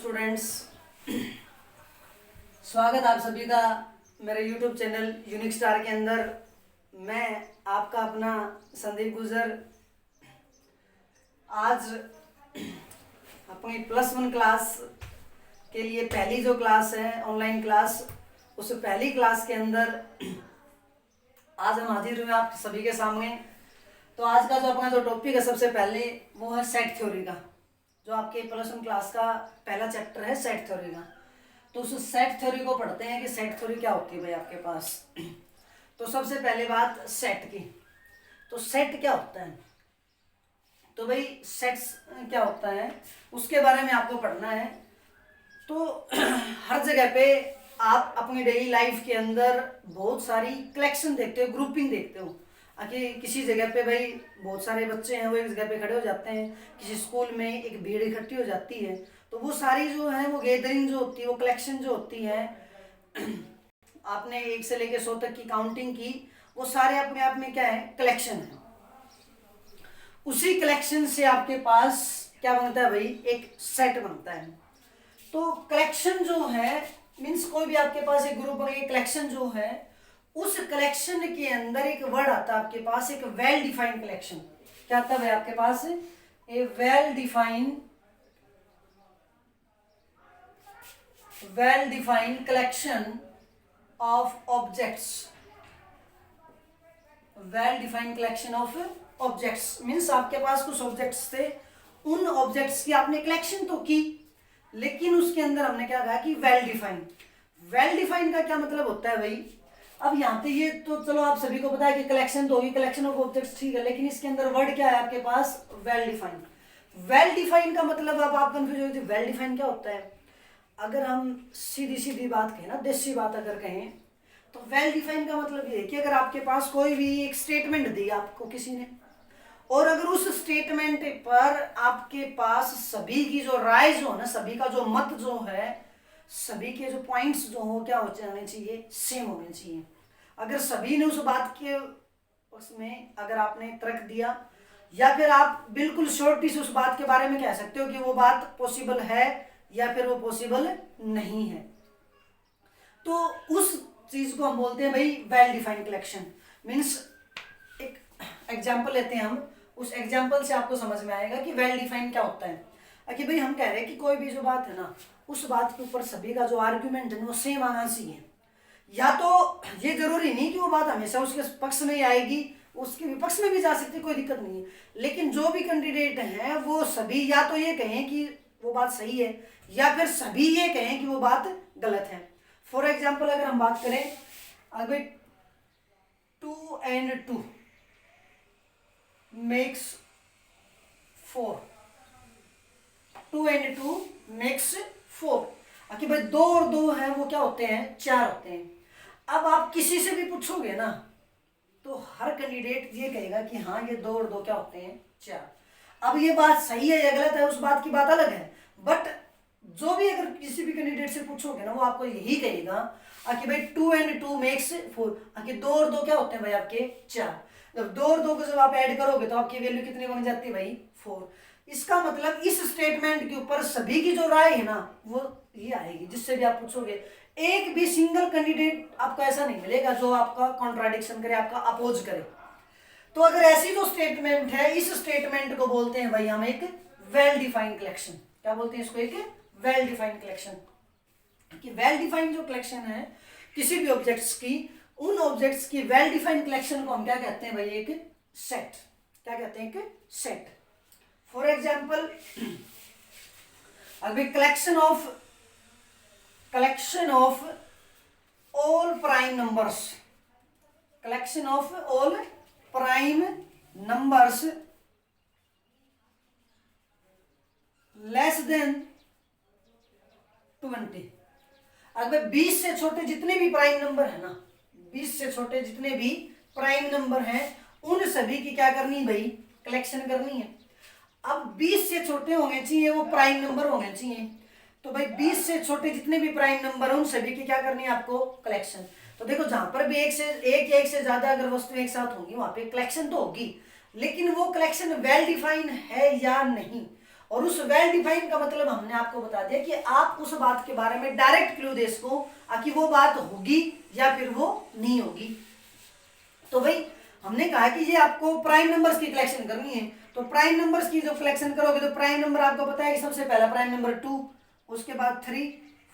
Students, स्वागत आप सभी का मेरे YouTube चैनल यूनिक स्टार के अंदर। मैं आपका अपना संदीप गुजर आज अपनी +1 क्लास के लिए पहली जो क्लास है ऑनलाइन क्लास, उस पहली क्लास के अंदर आज हम हाजिर हुए आप सभी के सामने। तो आज का जो अपना जो टॉपिक है सबसे पहले वो है सेट थ्योरी का, जो आपके +1 क्लास का पहला चैप्टर है सेट थ्योरी का। तो उस सेट थ्योरी को पढ़ते हैं कि सेट थ्योरी क्या होती है भाई आपके पास। तो सबसे पहले बात सेट की, तो सेट क्या होता है, तो भाई सेट्स क्या होता है उसके बारे में आपको पढ़ना है। तो हर जगह पे आप अपनी डेली लाइफ के अंदर बहुत सारी कलेक्शन देखते हो, ग्रुपिंग देखते हो कि किसी जगह पे भाई बहुत सारे बच्चे हैं वो एक जगह पे खड़े हो जाते हैं, किसी स्कूल में एक भीड़ इकट्ठी हो जाती है, तो वो सारी जो है वो गैदरिंग जो होती है, वो कलेक्शन जो होती है, आपने 1 से लेकर 100 तक की काउंटिंग की, वो सारे अपने आप में क्या है, कलेक्शन है। उसी कलेक्शन से आपके पास क्या बनता है भाई, एक सेट बनता है। तो कलेक्शन जो है मीन्स कोई भी आपके पास एक ग्रुप का कलेक्शन जो है, उस कलेक्शन के अंदर एक वर्ड आता है आपके पास, एक वेल डिफाइंड कलेक्शन। क्या आता है आपके पास, a well defined collection of objects. Well defined collection of objects means आपके पास कुछ ऑब्जेक्ट्स थे, उन ऑब्जेक्ट्स की आपने कलेक्शन तो की, लेकिन उसके अंदर हमने क्या कहा कि वेल डिफाइंड। वेल डिफाइंड का क्या मतलब होता है भाई, अब यहाँ पे ये तो चलो आप सभी को पता है कि कलेक्शन तो होगी, कलेक्शन ऑफ ऑब्जेक्ट्स, ठीक है, लेकिन इसके अंदर वर्ड क्या है आपके पास, वेल डिफाइंड। वेल डिफाइंड का मतलब अब आप कंफ्यूज हो, वेल डिफाइंड क्या होता है। अगर हम सीधी बात कहें ना, देसी बात अगर कहें, तो वेल डिफाइंड का मतलब ये है कि अगर आपके पास कोई भी एक स्टेटमेंट दी आपको किसी ने, और अगर उस स्टेटमेंट पर आपके पास सभी की जो राय जो है ना, सभी का जो मत जो है, सभी के जो पॉइंट्स जो हो क्या हो जाने चाहिए, सेम होने चाहिए। अगर सभी ने उस बात के उसमें अगर आपने तर्क दिया, या फिर आप बिल्कुल शॉर्टली से उस बात के बारे में कह सकते हो कि वो बात पॉसिबल है या फिर वो पॉसिबल नहीं है, तो उस चीज को हम बोलते हैं भाई वेल डिफाइंड कलेक्शन। मीन्स एक एग्जाम्पल लेते हैं हम, उस एग्जाम्पल से आपको समझ में आएगा कि वेल डिफाइंड क्या होता है। कि भाई हम कह रहे हैं कि कोई भी जो बात है ना, उस बात के ऊपर सभी का जो आर्ग्यूमेंट है वो सेम आना चाहिए। या तो ये जरूरी नहीं कि वो बात हमेशा उसके पक्ष में ही आएगी, उसके विपक्ष में भी जा सकती है, कोई दिक्कत नहीं है, लेकिन जो भी कैंडिडेट हैं वो सभी या तो ये कहें कि वो बात सही है, या फिर सभी ये कहें कि वो बात गलत है। फॉर एग्जाम्पल अगर हम बात करें, अगर 2 and 2 makes 4, 2 and 2 makes 4, कि भाई 2 और 2 है वो क्या होते हैं, 4 होते हैं। अब आप किसी से भी पूछोगे ना, तो हर कैंडिडेट ये कहेगा कि हाँ ये 2 और 2 क्या होते हैं, 4। अब ये बात सही है या गलत है उस बात की बात अलग है, बट जो भी अगर किसी भी कैंडिडेट से पूछोगे ना, वो आपको यही कहेगा कि भाई 2 and 2 makes 4, कि 2 और 2 क्या होते हैं भाई आपके, 4। जब 2 और 2 को जब आप ऐड करोगे तो आपकी वैल्यू कितनी बन जाती है भाई, 4। इसका मतलब इस स्टेटमेंट के ऊपर सभी की जो राय है ना वो ये आएगी, जिससे भी आप पूछोगे। एक भी सिंगल कैंडिडेट आपको ऐसा नहीं मिलेगा जो आपका कॉन्ट्राडिक्शन करे, आपका अपोज करे। तो अगर ऐसी जो स्टेटमेंट है, इस स्टेटमेंट को बोलते हैं भाई हम एक वेल डिफाइंड कलेक्शन। क्या बोलते हैं इसको, एक वेल डिफाइंड कलेक्शन। कि वेल डिफाइंड जो कलेक्शन है किसी भी ऑब्जेक्ट्स की, उन ऑब्जेक्ट्स की वेल डिफाइंड कलेक्शन को हम क्या कहते हैं भाई, एक सेट। क्या कहते हैं, एक सेट। फॉर एग्जाम्पल अभी collection of all prime numbers, collection of all prime numbers less than 20। अगर 20 से छोटे जितने भी प्राइम नंबर है ना, 20 से छोटे जितने भी प्राइम नंबर हैं, उन सभी की क्या करनी भाई, कलेक्शन करनी है। अब 20 से छोटे होने चाहिए वो प्राइम नंबर होने चाहिए, तो भाई 20 से छोटे जितने भी प्राइम नंबर हैं उन सभी की क्या करनी है आपको, कलेक्शन। तो देखो जहां पर भी एक से ज्यादा अगर वस्तु एक साथ होंगी वहां पे कलेक्शन तो होगी, लेकिन वो कलेक्शन वेल डिफाइन है या नहीं, और उस वेल डिफाइन का मतलब हमने आपको बता दिया कि आप उस बात के बारे में डायरेक्ट क्लू दे सको कि वो बात होगी या फिर वो नहीं होगी। तो भाई हमने कहा कि ये आपको प्राइम नंबर्स की कलेक्शन करनी है, तो प्राइम नंबर्स की जो कलेक्शन करोगे तो प्राइम नंबर आपको पता है कि सबसे पहला प्राइम नंबर 2, उसके बाद 3,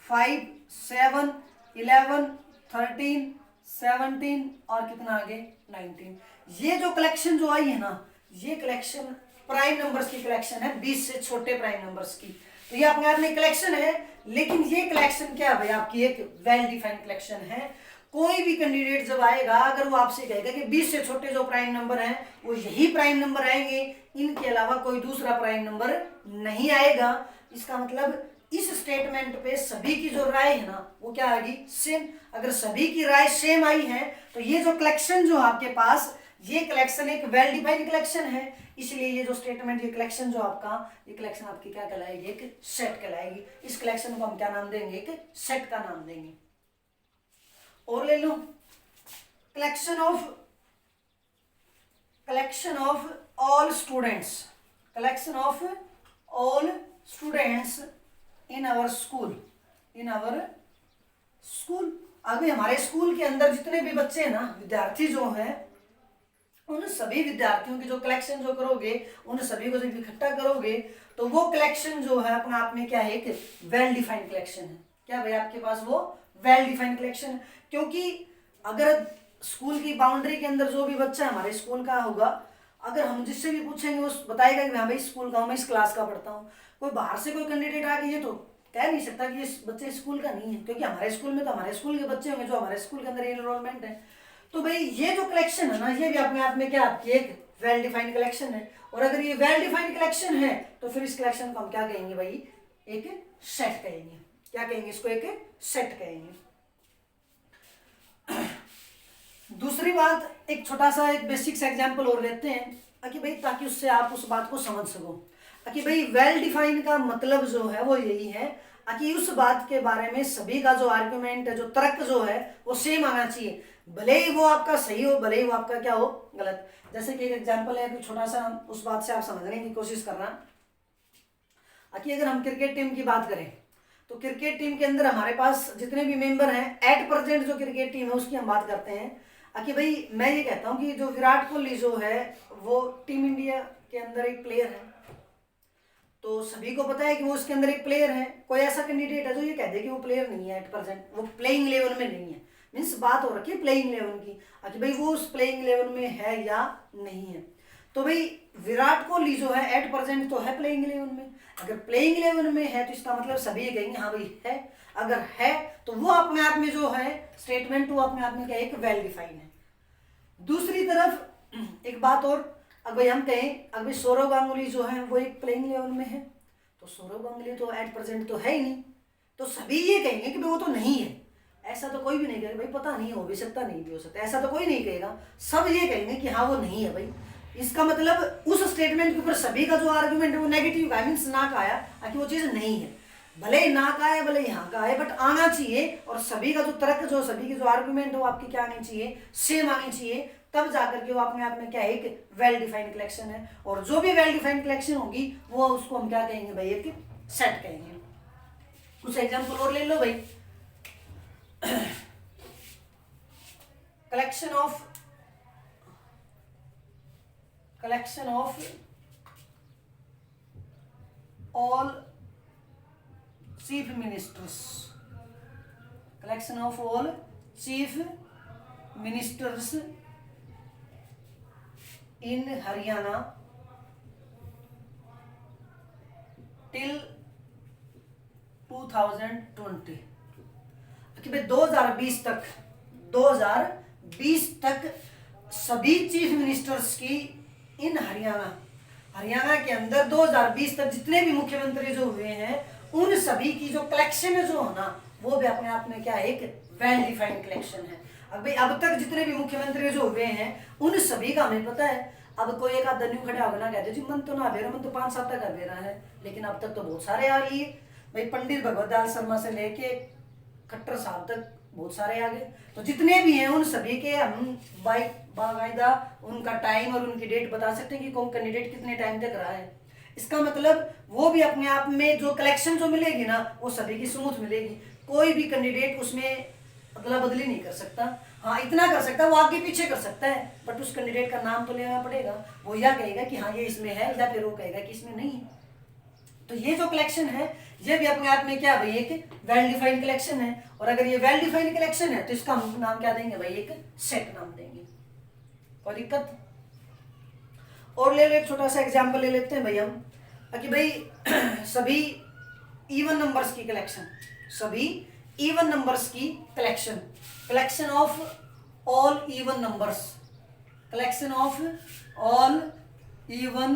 5, 7, 11, 13, 17 और कितना आगे 19। ये जो कलेक्शन जो आई है ना, ये कलेक्शन प्राइम नंबर्स की कलेक्शन है, 20 से छोटे प्राइम नंबर्स की। तो ये अपने आप में कलेक्शन है, लेकिन ये कलेक्शन क्या है भाई, आपकी एक वेल डिफाइंड कलेक्शन है। कोई भी कैंडिडेट जब आएगा, अगर वो आपसे कहेगा कि 20 से छोटे जो प्राइम नंबर हैं वो यही प्राइम नंबर आएंगे, इनके अलावा कोई दूसरा प्राइम नंबर नहीं आएगा, इसका मतलब इस स्टेटमेंट पे सभी की जो राय है ना वो क्या आएगी, सेम। अगर सभी की राय सेम आई है तो ये जो कलेक्शन जो आपके पास, ये कलेक्शन एक वेल डिफाइंड कलेक्शन है, इसलिए ये जो स्टेटमेंट, ये कलेक्शन जो आपका, ये कलेक्शन आपकी क्या कहलाएगी, एक सेट कहलाएगी। इस कलेक्शन को हम क्या नाम देंगे, एक सेट का नाम देंगे। और ले लो, collection of all students, collection of all students in our school, in our school. अभी हमारे स्कूल के अंदर जितने भी बच्चे हैं ना, विद्यार्थी जो हैं, उन सभी विद्यार्थियों की जो कलेक्शन जो करोगे, उन सभी को जब इकट्ठा करोगे तो वो कलेक्शन जो है अपने आप में क्या है, एक वेल डिफाइंड कलेक्शन है। क्या भाई आपके पास वो वेल डिफाइंड कलेक्शन है, क्योंकि अगर स्कूल की बाउंड्री के अंदर जो भी बच्चा हमारे स्कूल का होगा, अगर हम जिससे भी पूछेंगे वो बताएगा कि हाँ भाई स्कूल का हूँ, मैं इस क्लास का पढ़ता हूँ। कोई बाहर से कोई कैंडिडेट आके ये तो कह नहीं सकता कि ये बच्चे स्कूल का नहीं है, क्योंकि हमारे स्कूल में तो हमारे स्कूल के बच्चे होंगे जो हमारे स्कूल के अंदर एनरोलमेंट है। तो भाई ये जो कलेक्शन है ना, ये भी अपने आप में क्या आपकी एक वेल डिफाइंड कलेक्शन है। और अगर ये वेल डिफाइंड कलेक्शन है तो फिर इस कलेक्शन को हम क्या कहेंगे भाई, एक सेट कहेंगे। क्या कहेंगे इसको, एक सेट कहेंगे। दूसरी बात, एक छोटा सा एक बेसिक्स एग्जांपल और लेते हैं कि भाई, ताकि उससे आप उस बात को समझ सको कि भाई वेल डिफाइंड का मतलब जो है वो यही है कि उस बात के बारे में सभी का जो आर्गुमेंट है, जो तर्क जो है वो सेम आना चाहिए, भले ही वो आपका सही हो, भले ही वो आपका क्या हो, गलत। जैसे कि एक एग्जांपल है, छोटा सा उस बात से आप समझने की कोशिश करना कि अगर हम क्रिकेट टीम की बात करें तो क्रिकेट टीम के अंदर हमारे पास जितने भी मेंबर हैं, एट प्रेजेंट जो क्रिकेट टीम है उसकी हम बात करते हैं कि भाई मैं ये कहता हूँ कि जो विराट कोहली जो है वो टीम इंडिया के अंदर एक प्लेयर है, तो सभी को पता है कि वो उसके अंदर एक प्लेयर है। कोई ऐसा कैंडिडेट है जो ये कह दे कि वो प्लेयर नहीं है, एट प्रेजेंट वो प्लेइंग लेवल में नहीं है, मीन्स बात हो रखी है प्लेइंग लेवल की कि भाई वो उस प्लेइंग लेवल में है या नहीं है। तो भाई विराट कोहली जो है एट प्रेजेंट तो है प्लेइंग लेवल में, अगर प्लेइंग लेवल में है तो इसका मतलब सभी ये कहेंगे हाँ भाई है। अगर है तो वो अपने आप में जो है स्टेटमेंट, वो अपने आप में क्या एक वेल डिफाइन है। दूसरी तरफ एक बात और, अगर भाई हम कहें अगर भाई सौरव गांगुली जो है वो एक प्लेइंग लेवल में है, तो सौरव गांगुली तो एट प्रेजेंट तो है ही नहीं, तो सभी ये कहेंगे कि भाई वो तो नहीं है। ऐसा तो कोई भी नहीं कहेगा भाई पता नहीं, हो भी सकता नहीं भी हो सकता, ऐसा तो कोई नहीं कहेगा, सब ये कहेंगे कि हाँ वो नहीं है भाई। इसका मतलब उस स्टेटमेंट के ऊपर सभी का जो आर्गुमेंट है वो नेगेटिव का, मीन्स ना का आया कि वो चीज़ नहीं है, भले ही ना का है भले यहाँ का है, बट आना चाहिए। और सभी का जो तर्क, जो सभी की जो आर्गुमेंट है वो आपकी क्या आनी चाहिए, सेम आनी चाहिए, तब जाकर के वो अपने आप में क्या है, एक वेल डिफाइंड कलेक्शन है। और जो भी वेल डिफाइंड कलेक्शन होगी वो उसको हम क्या कहेंगे भाई, एक सेट कहेंगे। कुछ एग्जाम्पल और ले लो भाई। Collection of all chief ministers, collection of all chief ministers in Haryana till 2020, कि भाई 2020 तक सभी चीफ मिनिस्टर्स की इन हरियाणा के अंदर 2020 तक जितने भी मुख्यमंत्री जो हुए हैं उन सभी की जो कलेक्शन है जो है ना, वो भी अपने आप में क्या है, एक वेल डिफाइंड कलेक्शन है। अब भाई अब तक जितने भी मुख्यमंत्री जो हुए हैं उन सभी का हमें पता है। अब कोई एक आध न्यू खड़ा होगा ना, कहते जी मन तो ना बेरा, मन तो 5-7 तक बेरा है, लेकिन अब तक तो बहुत सारे आ लिए भाई, पंडित भगवत दास शर्मा से लेके खट्टर साहब तक बहुत सारे आ गए। तो जितने भी हैं उन सभी के हम बाकायदा उनका टाइम और उनकी डेट बता सकते हैं कि कौन कैंडिडेट कितने टाइम तक रहा है। इसका मतलब वो भी अपने आप में जो कलेक्शन जो मिलेगी ना वो सभी की स्मूथ मिलेगी, कोई भी कैंडिडेट उसमें अदला बदली नहीं कर सकता। हाँ इतना कर सकता है, वो आगे पीछे कर सकता है, बट उस कैंडिडेट का नाम तो लेना पड़ेगा, वो या कहेगा कि हाँ ये इसमें है, या फिर वो कहेगा कि इसमें नहीं है। तो ये जो कलेक्शन है ये भी अपने आप में क्या भाई एक वेल डिफाइंड कलेक्शन है, और अगर ये वेल डिफाइंड कलेक्शन है तो इसका हम नाम क्या देंगे भाई, एक सेट नाम देंगे। कोई दिक्कत? और ले ले एक छोटा सा एग्जांपल ले लेते हैं भाई हम, कि भाई सभी इवन नंबर्स की कलेक्शन, सभी इवन नंबर्स की collection, collection of all even numbers, collection of all even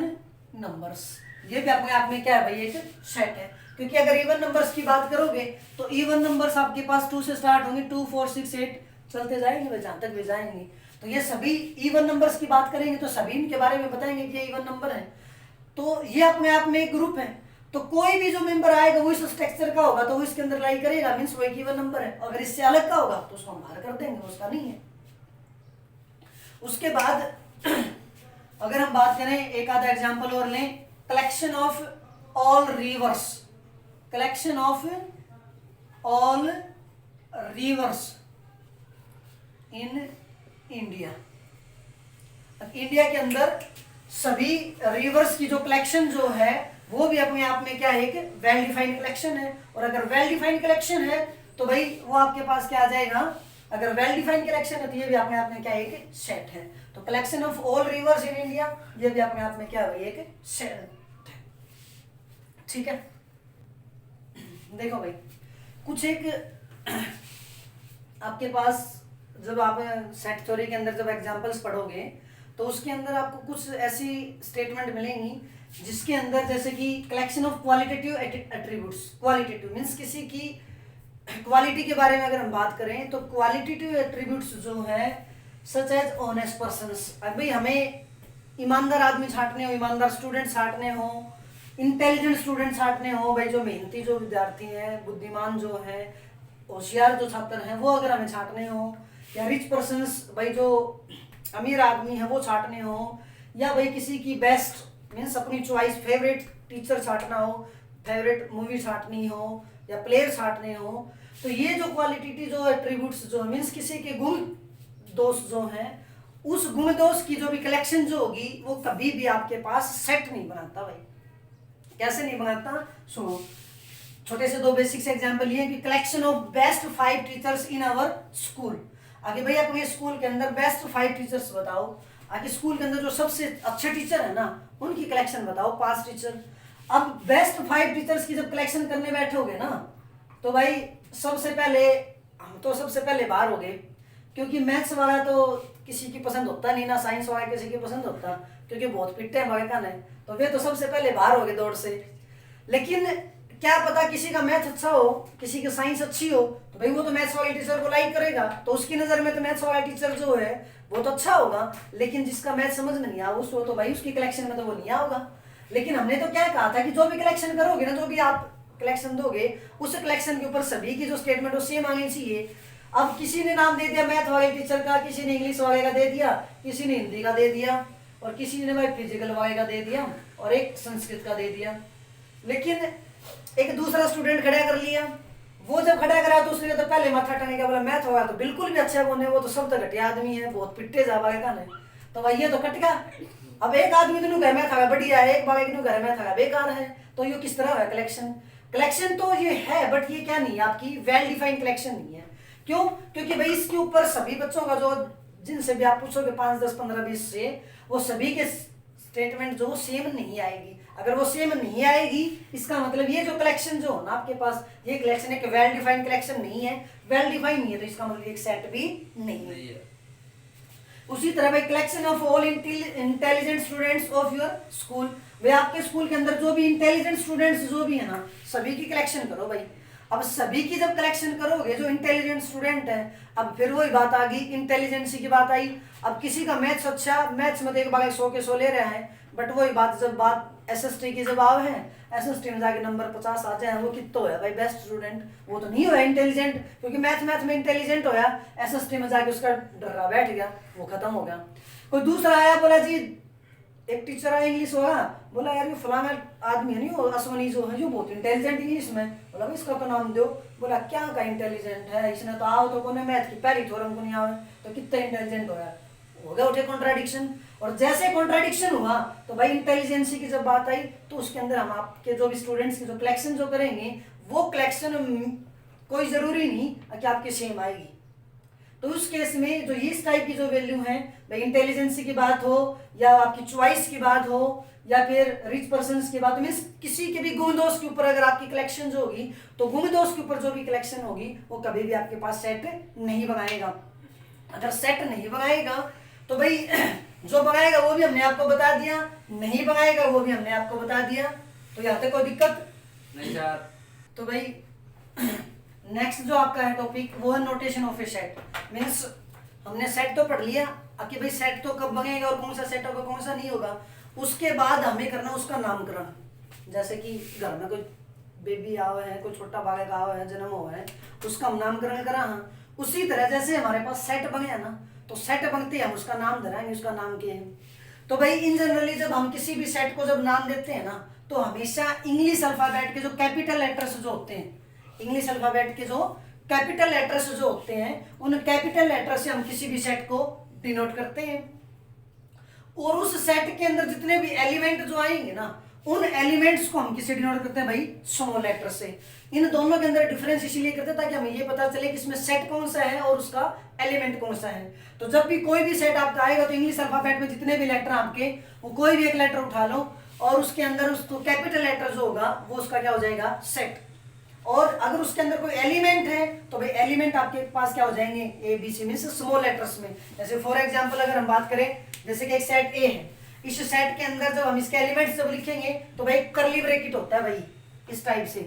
numbers, ये भी अपने आप में क्या है भाई एक सेट है। क्योंकि अगर इवन नंबर्स की बात करोगे तो इवन नंबर्स आपके पास 2 से स्टार्ट होंगे, 2 4 6 8 चलते जाएंगे भाई जहां तक भी जाएंगे। तो ये सभी इवन नंबर्स की बात करेंगे तो सभी इनके बारे में बताएंगे कि ये इवन नंबर है। तो ये अपने आप में एक ग्रुप है, तो कोई भी जो मेंबर आएगा वो इस स्ट्रक्चर का होगा तो वो इसके अंदर लाई करेगा, मीन्स वो एक इवन नंबर है। अगर इससे अलग का होगा तो उसको हम बाहर कर देंगे, उसका नहीं है। उसके बाद अगर हम बात करें एक आधा एग्जांपल और लें, collection of all reverse, collection of all reverse in India. India के अंदर सभी रिवर्स की जो कलेक्शन जो है वो भी अपने आप में क्या है, एक वेल डिफाइंड कलेक्शन है। और अगर वेल डिफाइंड कलेक्शन है तो भाई वो आपके पास क्या आ जाएगा, अगर वेल डिफाइंड कलेक्शन है तो ये भी अपने आप में क्या है, एक सेट है। तो collection of all reverse in India ये भी अपने आप में क्या है, एक सेट है। ठीक है, देखो भाई कुछ एक आपके पास जब आप सेट थ्योरी के अंदर जब एग्जांपल्स पढ़ोगे तो उसके अंदर आपको कुछ ऐसी स्टेटमेंट मिलेंगी जिसके अंदर जैसे कि collection of qualitative attributes, qualitative means किसी की क्वालिटी के बारे में अगर हम बात करें तो क्वालिटेटिव एट्रीब्यूट्स जो है सच एज ऑनेस्ट पर्सन्स, भाई हमें ईमानदार आदमी छांटने हो, ईमानदार स्टूडेंट छांटने हो, इंटेलिजेंट स्टूडेंट छांटने हो, भाई जो मेहनती जो विद्यार्थी हैं, बुद्धिमान जो है, होशियार जो छात्र हैं वो अगर हमें छांटने हो, या रिच पर्सन्स भाई जो अमीर आदमी है वो छांटने हो, या भाई किसी की बेस्ट मीन्स अपनी चॉइस फेवरेट टीचर छांटना हो, फेवरेट मूवी छांटनी हो, या प्लेयर छांटने हो, तो ये जो क्वालिटी जो एट्रीब्यूट्स जो मीन्स किसी के गुण दोष जो हैं उस गुण दोष की जो भी कलेक्शन जो होगी वो कभी भी आपके पास सेट नहीं बनाता भाई। कैसे नहीं बनाता, सुनो छोटे से दो बेसिक्स एग्जांपल ये कि collection of best 5 teachers in our school. आगे भाई अपने स्कूल के अंदर बेस्ट 5 टीचर्स बताओ, आगे स्कूल के अंदर जो सबसे अच्छे टीचर है ना उनकी कलेक्शन बताओ, 5 टीचर। अब बेस्ट 5 टीचर्स की जब कलेक्शन करने बैठोगे ना तो भाई सबसे पहले हम तो सबसे पहले बाहर हो गए, क्योंकि मैथ्स वाला तो किसी की पसंद होता नहीं ना, साइंस वाला किसी की पसंद होता, क्योंकि बहुत पिट्टे हैं हमारे कान है, तो वे तो सबसे पहले बाहर हो गए दौड़ से। लेकिन क्या पता किसी का मैथ अच्छा हो, किसी की साइंस अच्छी हो, तो भाई वो तो मैथ्स वाले टीचर को लाइक करेगा, तो उसकी नज़र में तो मैथ्स वाला टीचर जो है वो तो अच्छा होगा। लेकिन जिसका मैथ समझ में नहीं आ उसको तो भाई उसकी कलेक्शन में तो वो नहीं आएगा। लेकिन हमने तो क्या कहा था कि जो भी कलेक्शन करोगे ना, जो भी आप कलेक्शन दोगे उस कलेक्शन के ऊपर सभी की जो स्टेटमेंट वो सेम आनी चाहिए। अब किसी ने नाम दे दिया मैथ वाले टीचर का, किसी ने इंग्लिश वाले का दे दिया, किसी ने हिंदी का दे दिया, और किसी ने भाई फिजिकल वाले का दे दिया, और एक संस्कृत का दे दिया। लेकिन एक दूसरा स्टूडेंट खड़ा कर लिया, वो जब खड़ा करा तो उसने तो पहले माथा टाने का बोला मैथ होगा तो बिल्कुल भी अच्छा कौन है, वो तो सब तो घटिया आदमी है, बहुत पिट्टे जा बागे का नहीं, तो भाई ये तो कट गया। अब एक आदमी तो घर में था बढ़िया है, एक बागे घर में था बेकार है, तो ये किस तरह है कलेक्शन? कलेक्शन तो ये है बट ये क्या नहीं है, आपकी वेल डिफाइंड कलेक्शन नहीं है। क्यों? क्योंकि भाई इसके ऊपर सभी बच्चों का जो जिनसे भी आप पूछोगे 5 10 15 20 से, वो सभी के स्टेटमेंट जो सेम नहीं आएगी। अगर वो सेम नहीं आएगी इसका मतलब ये जो कलेक्शन जो है ना आपके पास, ये कलेक्शन एक वेल डिफाइंड कलेक्शन नहीं है, वेल डिफाइंड नहीं है, तो इसका मतलब एक सेट भी नहीं है। उसी तरह भाई collection of all intelligent students of your school, भाई आपके स्कूल के अंदर जो भी इंटेलिजेंट स्टूडेंट्स जो भी है ना सभी की कलेक्शन करो भाई। अब सभी की जब कलेक्शन करोगे जो इंटेलिजेंट स्टूडेंट है, अब फिर वही बात आ गई, इंटेलिजेंसी की बात आई। अब किसी का मैथ्स अच्छा, मैथ्स में तो एक बार 100 के 100 ले रहा है, बट वही बात जब बात एसएसटी की जब आव है, एसएसटी में जाके नंबर 50 आ जाए, वो कितना होया भाई बेस्ट स्टूडेंट, वो तो नहीं होया इंटेलिजेंट, क्योंकि मैथ में इंटेलिजेंट होया, एसएसटी में जाके उसका डरा बैठ गया, वो खत्म हो गया। कोई दूसरा आया बोला जी एक टीचर आया इंग्लिश वाला, बोला यार ये फलाना आदमी है नहीं वो अश्वनी जो है जो बहुत इंटेलिजेंट इंग्लिश में, बोला भाई इसका तो नाम दो। बोला क्या का इंटेलिजेंट है, इसने तो आओ तो कोने मैथ की पहली थ्योरम को नहीं आवे तो कितना इंटेलिजेंट हो गया उठे कॉन्ट्राडिक्शन। और जैसे कॉन्ट्राडिक्शन हुआ तो भाई इंटेलिजेंसी की जब बात आई तो उसके अंदर हम आपके जो भी स्टूडेंट्स की जो कलेक्शन जो करेंगे वो कलेक्शन कोई जरूरी नहीं कि आपके सेम आएगी। तो उस केस में जो इस टाइप की जो वैल्यू है भाई इंटेलिजेंसी की बात हो या आपकी चॉइस की बात हो या फिर रिच पर्सन की बात, मीन्स किसी के भी गुण दोष के ऊपर अगर आपकी कलेक्शन जो होगी तो गुण दोष के ऊपर जो भी कलेक्शन होगी वो कभी भी आपके पास सेट नहीं बनाएगा। अगर सेट नहीं बनाएगा तो भाई जो बनाएगा वो भी हमने आपको बता दिया, नहीं बनाएगा वो भी हमने आपको बता दिया। तो यहाँ तक कोई दिक्कत नहीं सर। तो भाई नेक्स्ट जो आपका है टॉपिक वो है notation of A set. Means हमने सेट तो पढ़ लिया कि भाई सेट तो कब बनेगा और कौन सा सेट होगा कौन सा नहीं होगा। उसके बाद हमें करना उसका नामकरण। जैसे कि घर में कोई बेबी आवे है, कोई छोटा बालक आवे है, जन्म हुआ है, उसका हम नामकरण करा। हाँ उसी तरह जैसे हमारे पास सेट बने ना तो सेट बनते हम उसका नाम धराएंगे, उसका नाम क्या है। तो भाई इन जनरली जब हम किसी भी सेट को जब नाम देते हैं ना तो हमेशा इंग्लिश अल्फाबेट के जो कैपिटल लेटर्स जो होते हैं, इंग्लिश अल्फाबेट के जो कैपिटल लेटर्स जो होते हैं उन कैपिटल लेटर से हम किसी भी सेट को डिनोट करते हैं। और उस सेट के अंदर जितने भी एलिमेंट जो आएंगे ना उन एलिमेंट्स को हम किसे डिनोट करते हैं भाई स्मॉल लेटर से। इन दोनों के अंदर डिफरेंस इसीलिए करते हैं ताकि हमें ये पता चले कि इसमें सेट कौन सा है और उसका एलिमेंट कौन सा है। तो जब भी कोई भी सेट आपका आएगा तो इंग्लिश अल्फाबेट में जितने भी लेटर आपके वो कोई भी एक लेटर उठा लो और उसके अंदर उसको कैपिटल लेटर जो होगा वो उसका क्या हो जाएगा सेट। और अगर उसके अंदर कोई एलिमेंट है तो भाई एलिमेंट आपके पास क्या हो जाएंगे A B C means small letters में। जैसे फॉर एग्जांपल अगर हम बात करें जैसे कि एक सेट ए है, इस सेट के अंदर जब हम इसके एलिमेंट्स जब लिखेंगे तो भाई करली ब्रैकेट होता है भाई इस टाइप से,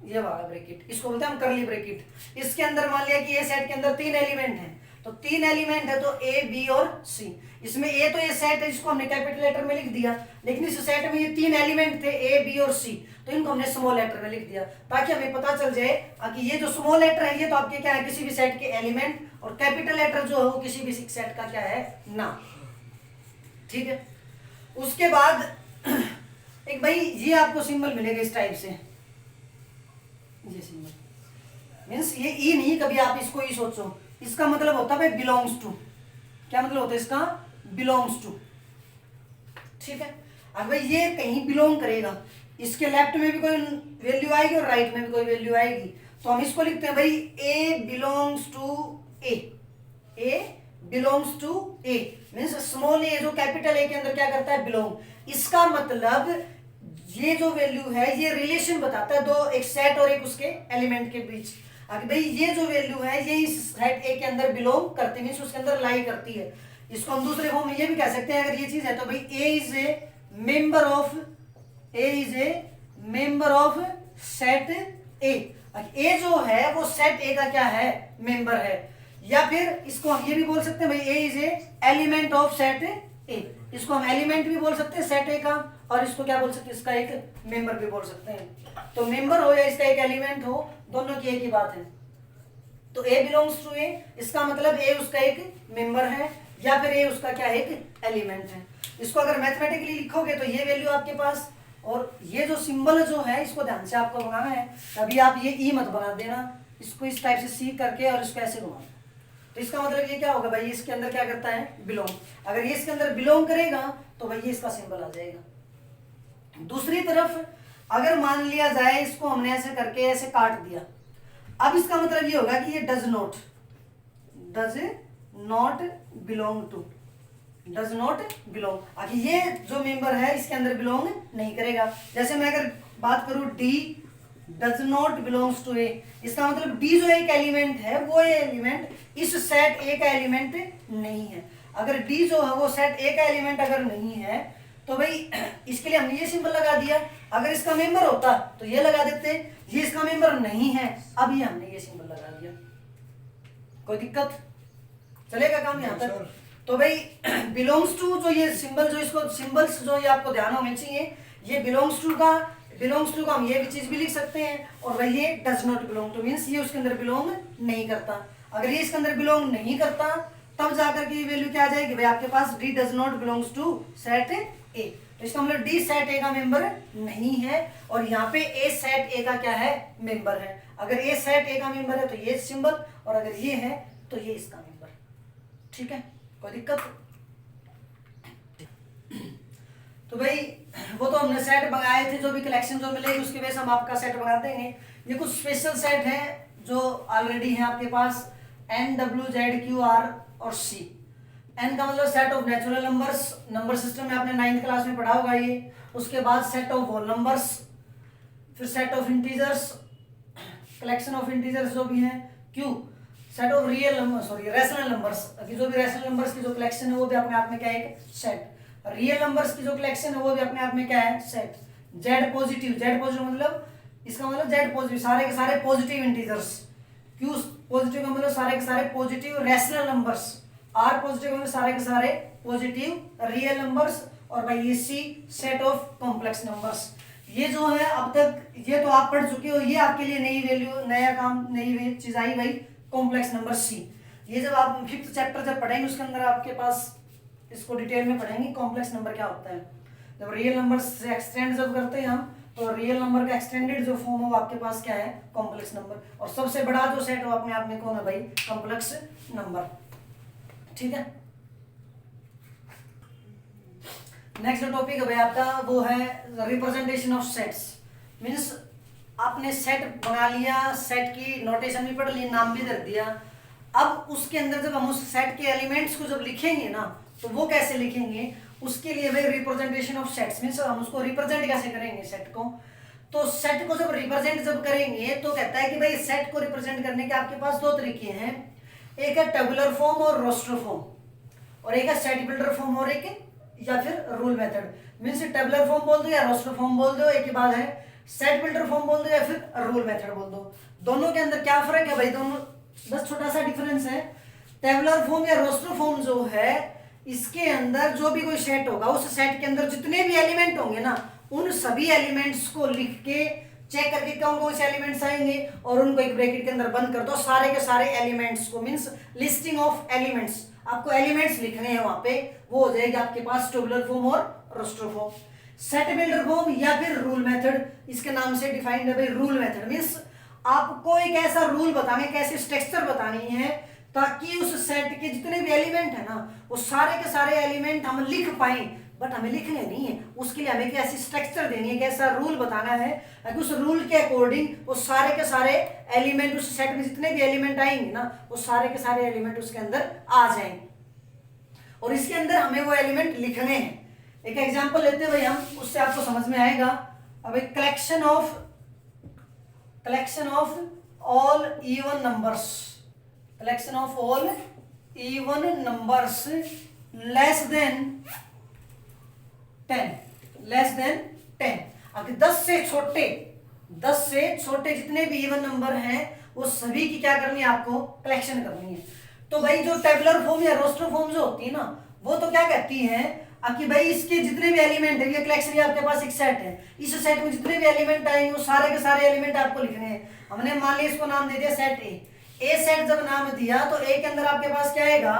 ये वाला ब्रैकेट इसको बोलते हैं हम करली ब्रैकेट। इसके अंदर मान लिया कि ये सेट के अंदर 3 एलिमेंट हैं तो 3 एलिमेंट है तो ए बी और सी। इसमें ए तो ये सेट है जिसको हमने कैपिटल लेटर में लिख दिया, लेकिन इस सेट में ये 3 एलिमेंट थे ए बी और सी तो इनको हमने स्मॉल लेटर में लिख दिया ताकि हमें पता चल जाए कि ये जो स्मॉल लेटर है ये तो आपके क्या है किसी भी सेट के एलिमेंट और कैपिटल लेटर जो है वो किसी भी सेट का क्या है नाम। ठीक है। उसके बाद एक भाई ये आपको सिंबल मिलेगा इस टाइप से, ये सिंबल मीन्स ये ई नहीं, कभी आप इसको ई सोचो, इसका मतलब होता है भाई बिलोंग्स टू। क्या मतलब होता है इसका बिलोंग्स टू। ठीक है। अब भाई ये कहीं बिलोंग करेगा, इसके लेफ्ट में भी कोई वैल्यू आएगी और राइट में भी कोई वैल्यू आएगी तो हम इसको लिखते हैं भाई a belongs to A. A belongs to A means small a जो कैपिटल ए के अंदर क्या करता है बिलोंग। इसका मतलब ये जो वैल्यू है ये रिलेशन बताता है दो एक सेट और एक उसके एलिमेंट के बीच। अगर भाई ये जो वैल्यू है ये इस सेट ए के अंदर बिलोंग करती है मीन्स उसके अंदर लाई करती है। इसको हम दूसरे फॉर्म में ये भी कह सकते हैं अगर ये चीज है तो भाई a is a member of set A. A जो है वो सेट ए का क्या है मेंबर है। या फिर इसको हम ये भी बोल सकते हैं भाई a is a element of set A. इसको हम एलिमेंट भी बोल सकते हैं सेट ए का और इसको क्या बोल सकते हैं इसका एक मेंबर भी बोल सकते हैं। तो मेंबर हो या इसका एक एलिमेंट हो दोनों की एक ही बात है। तो ए बिलोंग्स टू ए इसका मतलब ए उसका एक मेंबर है या फिर ए उसका क्या है एक एलिमेंट है। इसको अगर मैथमेटिकली लिखोगे तो ये वैल्यू आपके पास और ये जो सिंबल जो है इसको ध्यान से आपको बनाना है। अभी आप ये ई मत बना देना, इसको इस टाइप से सी करके और इसको ऐसे घुमाना। तो इसका मतलब ये क्या होगा भाई इसके अंदर क्या करता है बिलोंग। अगर ये इसके अंदर बिलोंग करेगा तो भाई ये इसका सिंबल आ जाएगा। दूसरी तरफ अगर मान लिया जाए इसको हमने ऐसे करके ऐसे काट दिया, अब इसका मतलब ये होगा कि ये does not belong to does not belong. आखिर ये जो मेंबर है इसके अंदर बिलोंग नहीं करेगा। जैसे मैं अगर बात करूं d does not belongs to A, इसका मतलब डी जो एक एलिमेंट है वो एलिमेंट इस सेट ए का एलिमेंट नहीं है। अगर डी जो है वो सेट ए का एलिमेंट अगर नहीं है तो भाई इसके लिए हमने ये सिंबल लगा दिया। अगर इसका मेंबर होता तो ये लगा देते, ये इसका मेंबर नहीं है अब ये हमने ये सिंबल लगा दिया। कोई दिक्कत चलेगा काम यहाँ तक। तो भाई बिलोंग्स टू जो ये सिंबल जो इसको सिंबल्स जो ये आपको ध्यान होने चाहिए, ये बिलोंग्स टू का हम ये भी चीज भी लिख सकते हैं और भाई ये does not belong to means ये उसके अंदर बिलोंग नहीं करता। अगर ये इसके अंदर बिलोंग नहीं करता तब जाकर के ये वैल्यू क्या आ जाएगी भाई आपके पास, d does not belongs to set A. तो इसका मतलब डी सेट ए का मेंबर नहीं है, और यहाँ पे ए सेट ए का क्या है, मेंबर है। अगर ए सेट ए का मेंबर है तो ये सिंबल, और अगर ये है तो ये इसका मेंबर। ठीक है, कोई दिक्कत? तो भाई वो तो हमने सेट मंगाए थे, जो भी कलेक्शन जो मिलेगी उसके बेस हम आपका सेट मंगा देंगे। ये कुछ स्पेशल सेट है जो ऑलरेडी है आपके पास, N, W, Z, Q, R और सी। एन का मतलब set of natural numbers, number system में आपने 9th क्लास में पढ़ा होगा ये। उसके बाद सेट ऑफ होल नंबर्स, फिर set of integers, collection of integers जो भी हैं। Q set of real number, sorry rational numbers, जो भी रेशनल नंबर्स की जो कलेक्शन है वो भी अपने आप में क्या है, एक सेट। रियल नंबर्स की जो कलेक्शन है वो भी अपने आप में क्या है, set. Z positive, Z positive मतलब इसका मतलब जेड पॉजिटिव सारे के सारे पॉजिटिव इंटीजर्स। क्यू पॉजिटिव का मतलब सारे के सारे positive rational numbers. R positive का मतलब सारे के सारे पॉजिटिव रियल नंबर्स। और भाई ये सी सेट ऑफ कॉम्प्लेक्स नंबर्स। ये जो है अब तक ये तो आप पढ़ चुके हो, ये आपके लिए नई वैल्यू, नया काम, नई चीज आई भाई, कॉम्प्लेक्स नंबर सी। ये जब आप 5th चैप्टर जब पढ़ेंगे उसके अंदर आपके पास इसको डिटेल में पढ़ेंगे कॉम्प्लेक्स नंबर क्या होता है। जब रियल नंबर से एक्सटेंड जब करते हैं हम, तो रियल नंबर का एक्सटेंडेड जो फॉर्म है वो आपके पास क्या है, कॉम्प्लेक्स नंबर। और सबसे बड़ा जो सेट हो अपने आप में कौन है भाई, कॉम्प्लेक्स नंबर। ठीक है, नेक्स्ट जो टॉपिक है भाई आपका वो है रिप्रेजेंटेशन ऑफ सेट्स। मीन्स आपने सेट बना लिया, सेट की नोटेशन भी पढ़ ली, नाम भी दे दिया। अब उसके अंदर जब हम उस सेट के एलिमेंट्स को जब लिखेंगे ना, तो वो कैसे लिखेंगे, उसके लिए भाई रिप्रेजेंटेशन ऑफ सेट्स। मीन्स हम उसको रिप्रेजेंट कैसे करेंगे सेट को। तो सेट को जब रिप्रेजेंट जब करेंगे तो कहता है कि भाई सेट को रिप्रेजेंट करने के आपके पास दो तरीके हैं, एक है टेबुलर फॉर्म और रोस्टर फॉर्म, और एक है सेट बिल्डर फॉर्म और एक या फिर rule method. Means tabular form बोल दो या रोस्टर फॉर्म बोल दो, एक ही बात है। सेट बिल्डर फॉर्म बोल दो या फिर रूल मेथड बोल दो, दोनों के अंदर क्या फर्क है भाई, दोनों बस छोटा सा डिफरेंस है। टेबुलर फॉर्म या रोस्टर फॉर्म जो है, इसके अंदर जो भी कोई सेट होगा, उस सेट के अंदर जितने भी एलिमेंट होंगे ना, उन सभी एलिमेंट्स को लिख के चेक करके कौन कौन से एलिमेंट्स आएंगे और उनको एक ब्रैकेट के अंदर बंद कर दो, सारे के सारे एलिमेंट्स को। मींस लिस्टिंग ऑफ एलिमेंट्स, आपको एलिमेंट्स लिखने हैं वहां पे, वो हो जाएगी आपके पास टेबुलर फॉर्म और roster form. Set builder form या फिर रूल मेथड, इसके नाम से डिफाइंड है भाई रूल मेथड। मींस आपको एक ऐसा रूल बताने, एक ऐसी स्ट्रक्चर बतानी है ताकि उस सेट के जितने भी एलिमेंट है ना, वो सारे के सारे एलिमेंट हम लिख पाए। बट हमें लिखने नहीं है, उसके लिए हमें कैसी स्ट्रक्चर देनी है, कैसा रूल बताना है ताकि उस रूल के अकॉर्डिंग वो सारे के सारे एलिमेंट, उस सेट में जितने भी एलिमेंट आएंगे ना, वो सारे के सारे एलिमेंट उसके अंदर आ जाएंगे और इसके अंदर हमें वो एलिमेंट लिखने हैं। एक एग्जांपल लेते हैं भाई हम, उससे आपको समझ में आएगा। अब एक collection of all even numbers, collection of all even numbers less than 10। अगर 10 से छोटे जितने भी इवन नंबर हैं वो सभी की क्या करनी है, आपको कलेक्शन करनी है। तो भाई जो टेबुलर फॉर्म या रोस्टर फॉर्म जो होती है ना, वो तो क्या कहती है कि भाई इसके जितने भी एलिमेंट है, ये कलेक्शन, ये आपके पास एक सेट है, इस सेट में जितने भी एलिमेंट आएंगे वो सारे के सारे एलिमेंट आपको लिखने हैं। हमने मान लिया इसको नाम दे दिया सेट ए सेट जब नाम दिया तो ए के अंदर आपके पास क्या आएगा,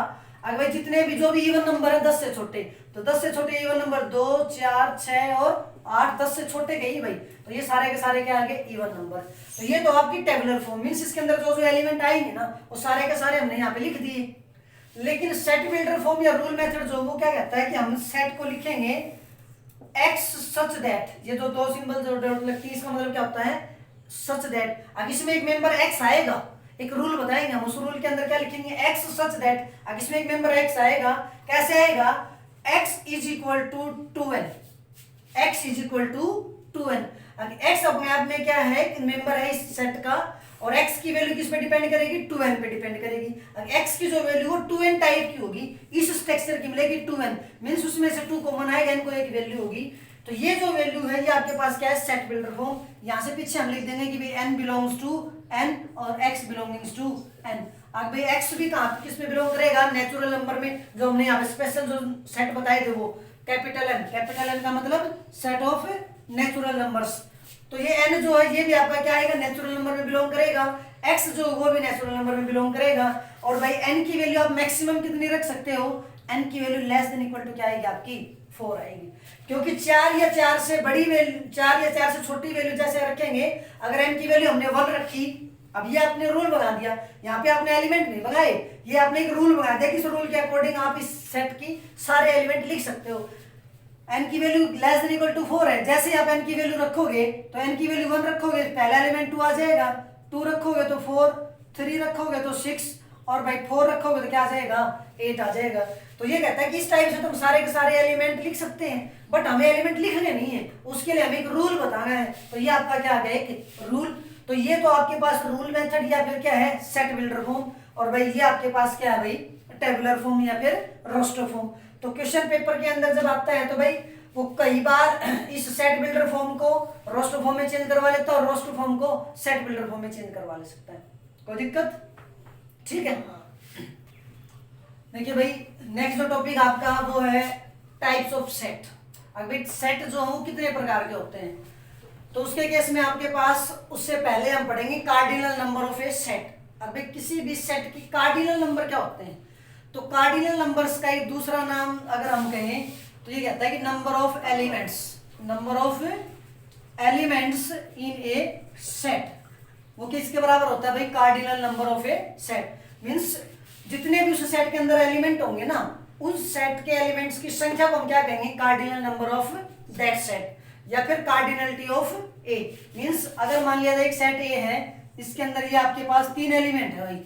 अगर भाई जितने भी जो भी इवन नंबर है 10 से छोटे, तो 10 से छोटे इवन नंबर 2, 4, 6 और 8, 10 से छोटे गई भाई, तो ये सारे के सारे क्या आ गए, इवन नंबर। तो ये तो आपकी टेबुलर फॉर्म, मींस इसके अंदर जो जो एलिमेंट आएंगे ना, वो सारे के सारे हमने यहाँ पे लिख दिए। लेकिन सेट बिल्डर फॉर्म या रूल मेथड जो, वो क्या कहता है कि हम सेट को लिखेंगे एक्स सच दैट, ये जो दो सिंबल जो डॉट लगती है इसका मतलब क्या होता है, सच दैट। अब इसमें एक मेंबर एक्स आएगा, एक रूल बताएंगे हम, उस रूल के अंदर क्या लिखेंगे, एक्स सच दैट। अब इसमें एक मेंबर एक्स आएगा, कैसे आएगा, x is equal to 2n, x is equal to 2n। अब x अपने आप में क्या है, मेंबर है इस सेट का, और x की वैल्यू किस पे डिपेंड करेगी, 2n पे डिपेंड करेगी। अब x की जो वैल्यू हो 2n टाइप की होगी, इस स्ट्रक्चर की मिलेगी 2n, मींस उसमें से 2 कॉमन आएगा, इनको एक वैल्यू होगी। तो ये जो वैल्यू है ये आपके पास क्या है, सेट बिल्डर फॉर्म। यहाँ से पीछे हम लिख देंगे कि भाई n बिलोंग्स टू n और x बिलोंगिंग्स टू n। अब भाई x भी कहाँ किस में बिलोंग करेगा, नेचुरल नंबर में, जो हमने यहाँ पे स्पेशल जो सेट बताए थे वो कैपिटल N का मतलब सेट ऑफ नेचुरल नंबर्स। तो ये n जो है ये भी आपका क्या आएगा, नेचुरल नंबर में बिलोंग करेगा। x जो वो भी नेचुरल नंबर में बिलोंग करेगा। और भाई n की वैल्यू आप मैक्सिमम कितनी रख सकते हो, n की value less than equal to क्या आएगी आपकी 4 आएगी, क्योंकि 4 या 4 से बड़ी वैल्यू, 4 या 4 से छोटी वैल्यू जैसे रखेंगे, अगर n की वैल्यू हमने 1 रखी, अब ये आपने रूल बना दिया, यहाँ पे आपने एलिमेंट नहीं बनाए, ये आपने एक रूल बना दिया कि इस रूल के अकॉर्डिंग आप इस सेट की सारे एलिमेंट लिख सकते हो। n की value less than equal to 4 है, जैसे आप n की वैल्यू रखोगे तो n की वैल्यू 1 रखोगे पहला एलिमेंट 2 आ जाएगा, 2 रखोगे तो 4, 3 रखोगे तो 6, और भाई 4 रखोगे तो क्या आ जाएगा 8 आ जाएगा। तो ये कहता है कि इस टाइप से तुम सारे के सारे एलिमेंट लिख सकते हैं, बट हमें एलिमेंट लिखने नहीं है, उसके लिए हमें एक रूल बताना है। तो ये आपका क्या आ गया, एक रूल। तो ये तो आपके पास रूल मेथड या फिर क्या है, सेट बिल्डर फॉर्म। और भाई ये आपके पास क्या है भाई, टेबुलर फॉर्म या फिर रोस्टर फॉर्म। तो क्वेश्चन पेपर के अंदर जब आता है तो भाई वो कई बार इस सेट बिल्डर फॉर्म को रोस्टर फॉर्म में चेंज करवा लेता है और रोस्टर फॉर्म को सेट बिल्डर फॉर्म में चेंज करवा ले सकता है, कोई दिक्कत, ठीक है। देखिए भाई नेक्स्ट जो टॉपिक आपका वो है टाइप्स ऑफ सेट। अब भाई सेट जो हो कितने प्रकार के होते हैं, तो उसके केस में आपके पास उससे पहले हम पढ़ेंगे cardinal number of A set. अब भाई किसी भी सेट की कार्डिनल नंबर क्या होते हैं, तो कार्डिनल नंबर्स का एक दूसरा नाम अगर हम कहें तो ये कहता है कि number of elements, number of elements in A set, वो किसके बराबर होता है भाई, cardinal number of A set. Means जितने भी उस सेट के अंदर एलिमेंट होंगे ना, उस सेट के एलिमेंट्स की संख्या को हम क्या कहेंगे, cardinal number of that set, या फिर कार्डिनलिटी ऑफ ए। मींस अगर मान लिया जाए एक सेट ए है, इसके अंदर ये आपके पास 3 एलिमेंट है भाई,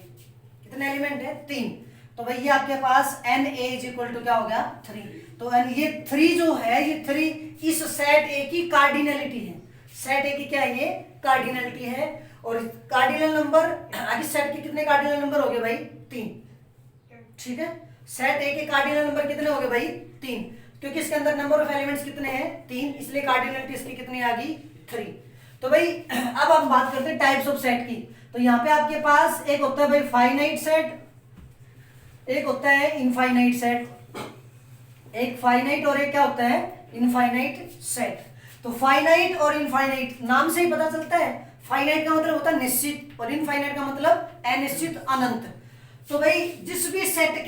कितने एलिमेंट है 3, तो भाई ये आपके पास n A is equal to क्या हो गया 3। तो ये 3 जो है, ये 3 इस सेट ए की कार्डिनलिटी है, सेट ए की क्या है, ये कार्डिनलिटी है। और कार्डिनल नंबर आगे सेट के कितने कार्डिनल नंबर हो गए भाई 3, ठीक है। सेट ए के कार्डिनल नंबर कितने हो गए भाई 3, क्योंकि इसके अंदर नंबर ऑफ एलिमेंट्स कितने हैं 3, इसलिए कार्डिनलिटी इसकी कितनी आ गई 3। तो भाई अब हम बात करते हैं टाइप्स ऑफ सेट की। तो यहाँ पे आपके पास एक होता है भाई फाइनाइट सेट, एक होता है इनफाइनाइट सेट, एक फाइनाइट और एक क्या होता है इनफाइनाइट सेट। तो फाइनाइट और इनफाइनाइट नाम से ही पता चलता है, फाइनाइट का मतलब होता है निश्चित और इनफाइनाइट का मतलब अनिश्चित अनंत। तो भाई जिस भी सेट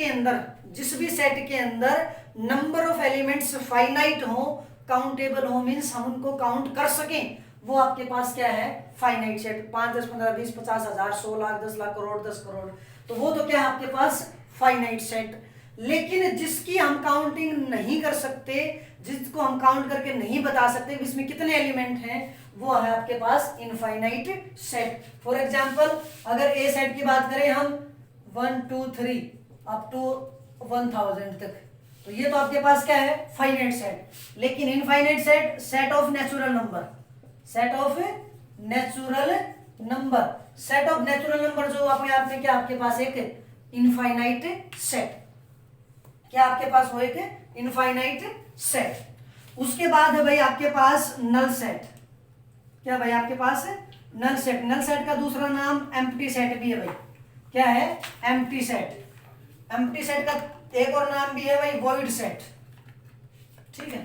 के अंदर नंबर ऑफ एलिमेंट्स फाइनाइट हो, काउंटेबल हो, मींस हम उनको काउंट कर सकें, वो आपके पास क्या है फाइनाइट सेट। 5, 10, 15, 20, 50, 1000, 100 लाख, 10 लाख, करोड़, 10 करोड़, तो वो तो क्या है आपके पास फाइनाइट सेट। लेकिन जिसकी हम काउंटिंग नहीं कर सकते, जिसको हम काउंट करके नहीं बता सकते इसमें कितने एलिमेंट हैं, वो है आपके पास इनफाइनाइट सेट। फॉर एग्जांपल अगर ए सेट की बात करें हम 1, 2, 3 अप टू 1000 तक, तो ये तो आपके पास क्या है फाइनाइट सेट। लेकिन infinite set, set of natural number, set of natural number, set of natural number जो अपने आप में क्या आपके पास एक इनफाइनाइट सेट, क्या आपके पास हो एक इनफाइनाइट सेट। उसके बाद है भाई आपके पास नल सेट, क्या भाई आपके पास नल सेट। नल सेट का दूसरा नाम एम्प्टी सेट भी है भाई, क्या है एम्प्टी सेट। एम्प्टी सेट का एक और नाम भी है भाई वॉइड सेट, ठीक है।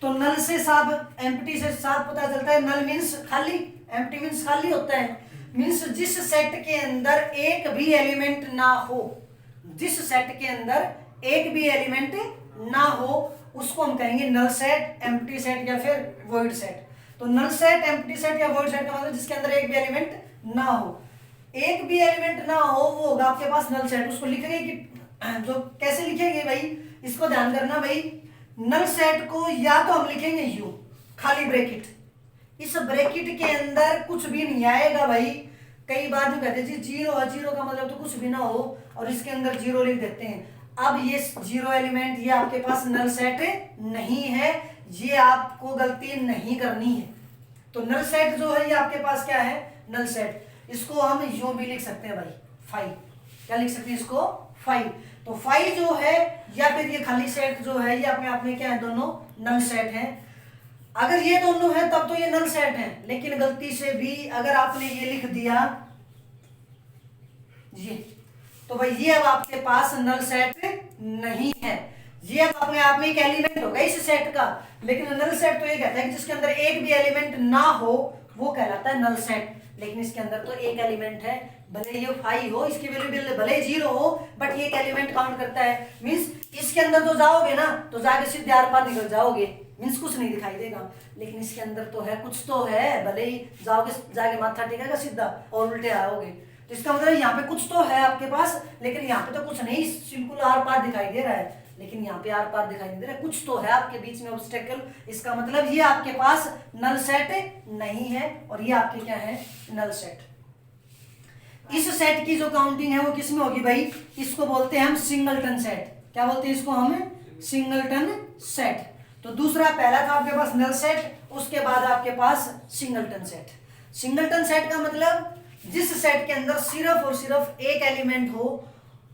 तो नल से साफ, एम्प्टी से साफ पता चलता है, नल मींस खाली, एम्प्टी मींस खाली होता है। मींस जिस सेट के अंदर एक भी एलिमेंट ना हो, जिस सेट के अंदर एक भी एलिमेंट ना हो उसको हम कहेंगे नल सेट, एम्प्टी सेट या फिर वॉइड सेट। तो नल सेट, एम्प्टी सेट या वॉइड सेट का मतलब जिसके अंदर एक भी एलिमेंट ना हो, एक भी एलिमेंट ना हो वो होगा आपके पास नल सेट। उसको लिखेंगे कि जो कैसे लिखेंगे भाई, इसको ध्यान करना भाई, नल सेट को या तो हम लिखेंगे यू खाली ब्रैकेट, इस ब्रैकेट के अंदर कुछ भी नहीं आएगा भाई। कई बार जो कहते हैं जी 0 है, 0 का मतलब तो कुछ भी ना हो और इसके अंदर 0 लिख देते हैं। अब ये 0 एलिमेंट ये आपके पास नल सेट नहीं है, ये आपको गलती नहीं करनी है। तो नल सेट जो है ये आपके पास क्या है नल सेट, इसको हम यूं भी लिख सकते हैं भाई 5, क्या लिख सकते हैं इसको 5। तो 5 जो है या फिर ये खाली सेट जो है ये अपने आप में क्या है, दोनों नल सेट हैं। अगर ये दोनों है तब तो ये नल सेट है, लेकिन गलती से भी अगर आपने ये लिख दिया ये, तो भाई ये अब आपके पास नल सेट नहीं है, ये अब अपने आप में एक एलिमेंट होगा इस सेट का। लेकिन नल सेट तो ये कहता है कि जिसके अंदर एक भी एलिमेंट ना हो वो कहलाता है नल सेट। लेकिन इसके अंदर तो एक एलिमेंट है, भले ये 5 हो, इसकी वैल्यू भले ही 0 हो, बट एक एलिमेंट काउंट करता है। मींस इसके अंदर तो जाओगे ना तो जाके सीधे आर पार निकल जाओगे, मींस कुछ नहीं दिखाई देगा। लेकिन इसके अंदर तो है, कुछ तो है, भले ही जाओगे जाके माथा टेकेगा सीधा और उल्टे आओगे। तो इसका मतलब यहाँ पे कुछ तो है आपके पास, लेकिन यहाँ पे तो कुछ नहीं, बिल्कुल आर पार दिखाई दे रहा है, लेकिन यहाँ पे आर पार दिखाई नहीं दे रहा है, कुछ तो है आपके बीच में ऑब्स्टेकल। इसका मतलब ये आपके पास नल सेट नहीं है और ये आपके क्या है, नल सेट। इस सेट की जो काउंटिंग है वो किसमें होगी भाई, इसको बोलते हैं हम सिंगलटन सेट। क्या बोलते हैं इसको हम, सिंगलटन सेट। तो दूसरा, पहला था आपके पास नल सेट, उसके बाद आपके पास सिंगलटन सेट। सिंगलटन सेट का मतलब जिस सेट के अंदर सिर्फ और सिर्फ एक एलिमेंट हो,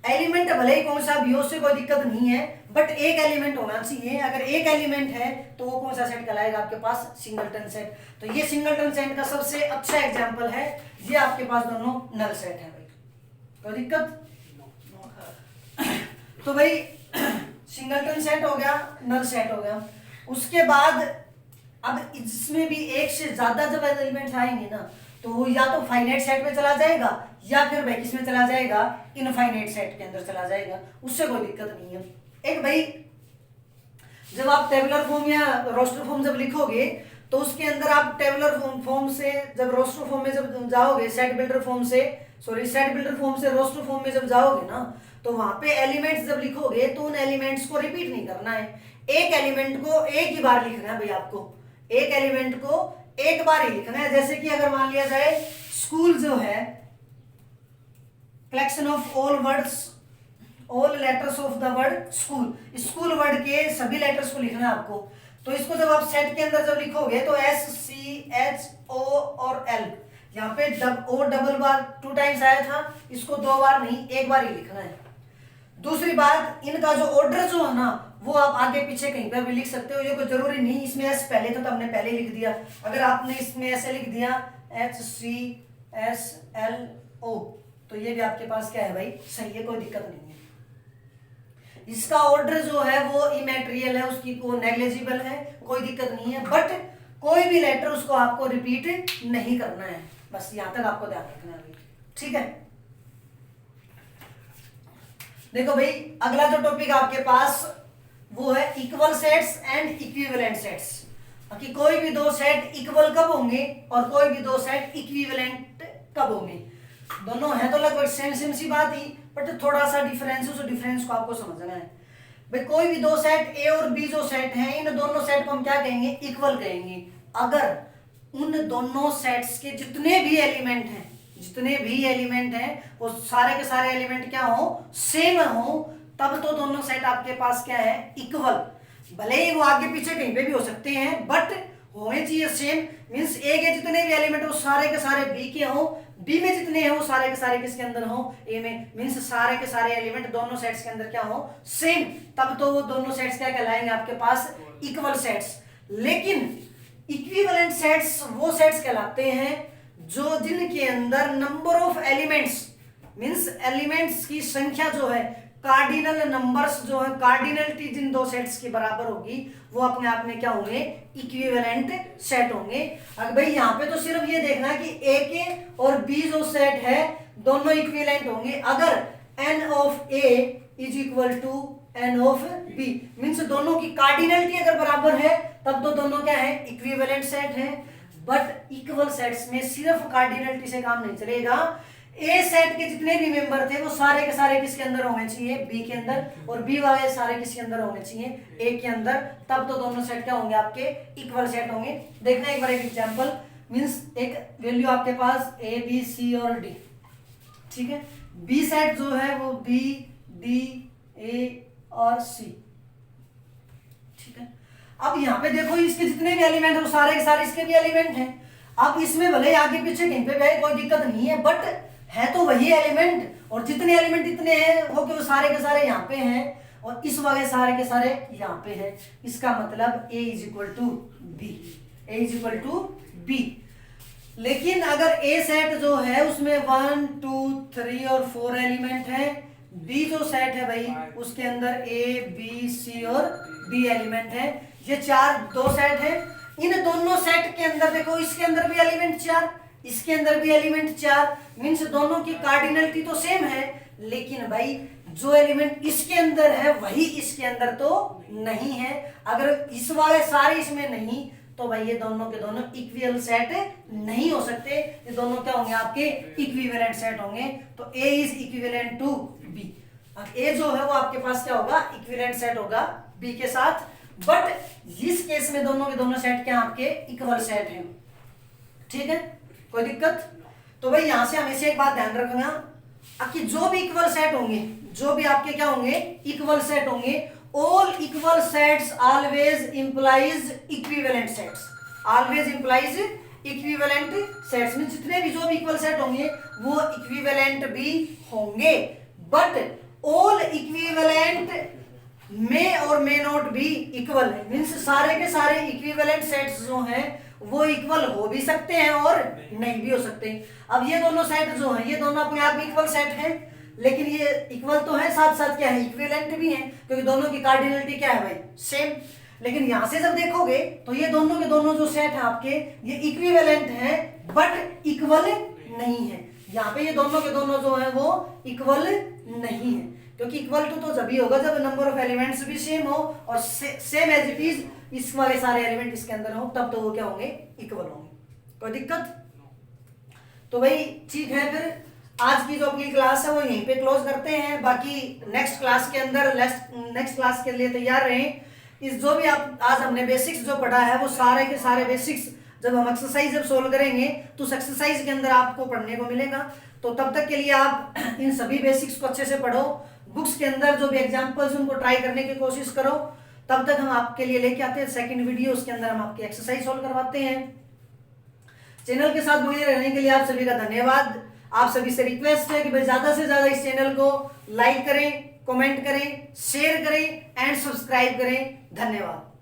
एलिमेंट भले ही कौन सा भी हो उससे कोई दिक्कत नहीं है, बट एक एलिमेंट होना चाहिए। अगर एक एलिमेंट है तो वो कौन सा सेट कहलाएगा आपके पास, सिंगलटन सेट। तो ये सिंगलटन सेट का सबसे अच्छा एग्जांपल है, ये आपके पास दोनों नल सेट है भाई, कोई दिक्कत। तो भाई सिंगलटन सेट हो गया, नल सेट हो गया। उसके बाद अब इसमें भी एक से ज्यादा जब एलिमेंट आएंगे ना तो वो या तो फाइनाइट सेट में चला जाएगा या फिर भाई किसमें चला जाएगा, इनफाइनाइट सेट के अंदर चला जाएगा, उससे कोई दिक्कत नहीं है। एक भाई जब आप टेबुलर फॉर्म या रोस्टर फॉर्म जब लिखोगे तो उसके अंदर आप टेबुलर फॉर्म से जब रोस्टर फॉर्म में जब जाओगे, सेट बिल्डर फॉर्म से रोस्टर फॉर्म में जब जाओगे ना तो वहां पे एलिमेंट्स जब लिखोगे तो उन एलिमेंट्स को रिपीट नहीं करना है, एक एलिमेंट को एक ही बार लिखना है भाई आपको, एक एलिमेंट को एक बार ही लिखना है। जैसे कि अगर मान लिया जाए स्कूल जो है, collection of all words, all letters of the word school, school word के सभी लेटर्स को लिखना है आपको। तो इसको जब आप सेट के अंदर जब लिखोगे तो SCHO और L, यहाँ पे O डबल बार 2 टाइम्स आया था, इसको 2 बार नहीं, एक बार ही लिखना है। दूसरी बात, इनका जो ऑर्डर जो है ना वो आप आगे पीछे कहीं पर भी लिख सकते हो, ये कोई जरूरी नहीं इसमें S पहले तो हमने पहले लिख दिया। अगर आपने इसमें ऐसे लिख दिया HCSLO तो ये भी आपके पास क्या है भाई, सही है, कोई दिक्कत नहीं है। इसका ऑर्डर जो है वो इमैटेरियल है, उसकी को नेग्लिजिबल है, कोई दिक्कत नहीं है, बट कोई भी लेटर उसको आपको रिपीट नहीं करना है, बस यहां तक आपको ध्यान रखना है, ठीक है। देखो भाई अगला जो टॉपिक आपके पास वो है equal sets and equivalent sets, कि कोई भी दो सेट इक्वल कब होंगे और कोई भी दो सेट इक्विवेलेंट कब होंगे। दोनों हैं तो लगभग सेम सी बात ही, बट थोड़ा सा डिफरेंस, उस डिफरेंस को आपको समझना है। भाई कोई भी दो सेट ए और बी जो सेट हैं, इन दोनों सेट को हम क्या कहेंगे, इक्वल कहेंगे। अगर उन दोनों सेट्स के जितने भी एलिमेंट हैं वो सारे के सारे एलिमेंट क्या हो, सेम हो, तब तो दोनों सेट आपके पास क्या है, इक्वल। भले ही वो आगे पीछे कहीं पे भी हो सकते हैं, बट होने चाहिए सेम। मींस ए के जितने भी एलिमेंट हो सारे के सारे बी के हो, बी में जितने हैं वो सारे के सारे किसके अंदर हो, ए में। मींस सारे के सारे एलिमेंट दोनों सेट्स के अंदर क्या हो, सेम, तब तो वो दोनों सेट्स क्या कहलाएंगे आपके पास, इक्वल सेट्स। लेकिन इक्विवेलेंट सेट्स वो सेट्स कहलाते हैं जो जिनके अंदर number of elements, means elements की संख्या जो है, कार्डिनल नंबर्स जो है, कार्डिनलिटी जिन दो सेट्स के बराबर होगी, वो अपने आप में क्या होंगे, इक्विवेलेंट सेट होंगे। अगर भाई यहाँ पे तो सिर्फ ये देखना है कि ए के और बी जो सेट है दोनों इक्विवेलेंट होंगे। अगर n of a is equal to n of b, means दोनों की कार्डिनलिटी अगर बराबर है तब तो दोनों क्या है, इक्विवेलेंट सेट है। बट इक्वल सेट्स में सिर्फ कार्डिनलिटी से काम नहीं चलेगा, ए सेट के जितने भी मेंबर थे वो सारे के सारे किसके अंदर होने चाहिए, बी के अंदर, और बी वाले सारे किसके अंदर होने चाहिए, ए के अंदर, तब तो दोनों सेट क्या होंगे, आपके इक्वल सेट होंगे। देखना एक बार एक एग्जांपल, मींस एक वैल्यू आपके पास ए बी सी और डी, ठीक है। बी सेट जो है वो बी डी ए और सी, ठीक है। अब यहाँ पे देखो इसके जितने भी एलिमेंट है वो सारे के सारे इसके भी एलिमेंट हैं। अब इसमें भले आगे पीछे कहीं पे भी कोई दिक्कत नहीं है, बट है तो वही एलिमेंट, और जितने एलिमेंट इतने हैं वो कि वो सारे के सारे यहाँ पे हैं और इस वाले सारे के सारे यहाँ पे हैं। इसका मतलब A is equal to B, A is equal to B. लेकिन अगर A सेट जो है उसमें 1 2 3 और 4 एलिमेंट है, B जो सेट है भाई उसके अंदर A B C और D एलिमेंट है। ये दो सेट है, इन दोनों सेट के अंदर देखो, इसके अंदर भी एलिमेंट 4, इसके अंदर भी एलिमेंट 4, मीन्स दोनों की कार्डिनलिटी तो सेम है, लेकिन भाई जो एलिमेंट इसके अंदर है वही इसके अंदर तो नहीं है। अगर इस वाले सारे इसमें नहीं तो भाई ये दोनों के दोनों इक्विवेलेंट सेट नहीं हो सकते। ये दोनों क्या होंगे, आपके इक्विवेलेंट सेट होंगे। तो ए इज इक्विवेलेंट टू बी। अब ए जो है वो आपके पास क्या होगा, इक्विवेलेंट सेट होगा बी के साथ। बट इस केस में दोनों के दोनों सेट क्या आपके इक्वल सेट हैं। ठीक है, कोई दिक्कत? तो भाई यहां से हमेशा एक बात ध्यान रखना कि जो भी इक्वल सेट होंगे, जो भी आपके क्या होंगे, इक्वल सेट होंगे, all equal sets always implies equivalent sets, always implies equivalent sets में जितने भी जो भी इक्वल सेट होंगे वो इक्विवेलेंट भी होंगे। बट all equivalent may और may not be equal है, मीन्स सारे के सारे इक्विवेलेंट सेट्स जो हैं वो इक्वल हो भी सकते हैं और नहीं भी हो सकते। अब ये दोनों सेट जो हैं ये दोनों अपने आप में इक्वल सेट हैं, लेकिन ये इक्वल तो है, साथ साथ क्या है, इक्विवेलेंट भी है, क्योंकि दोनों की कार्डिनलिटी क्या है भाई, सेम। लेकिन यहां से जब देखोगे तो ये दोनों के दोनों जो सेट है आपके ये इक्विवेलेंट है बट इक्वल नहीं है। यहाँ पे ये दोनों के दोनों जो है वो इक्वल नहीं है, क्योंकि इक्वल टू तो जब ही होगा जब नंबर ऑफ एलिमेंट्स भी सेम हो और सेम एज इट इज इस वाले सारे एलिमेंट इसके अंदर हो, तब तो वो क्या होंगे, इक्वल होंगे। कोई दिक्कत? तो भाई ठीक है, फिर आज की जो अपनी क्लास है वो यहीं पे क्लोज करते हैं। बाकी नेक्स्ट क्लास के अंदर नेक्स्ट क्लास के लिए तैयार रहें। इस जो भी आप आज हमने बेसिक्स जो पढ़ा है वो सारे के सारे बेसिक्स जब हम एक्सरसाइज जब सोल्व करेंगे तो उस एक्सरसाइज के अंदर आपको पढ़ने को मिलेगा। तो तब तक के लिए आप इन सभी बेसिक्स को अच्छे से पढ़ो, बुक्स के अंदर जो भी एग्जाम्पल्स उनको ट्राई करने की कोशिश करो। तब तक हम आपके लिए लेके आते हैं सेकंड वीडियो, उसके अंदर हम आपकी एक्सरसाइज सोल्व करवाते हैं। चैनल के साथ बने रहने के लिए आप सभी का धन्यवाद। आप सभी से रिक्वेस्ट है कि भाई ज्यादा से ज्यादा इस चैनल को लाइक करें, कमेंट करें, शेयर करें एंड सब्सक्राइब करें। धन्यवाद।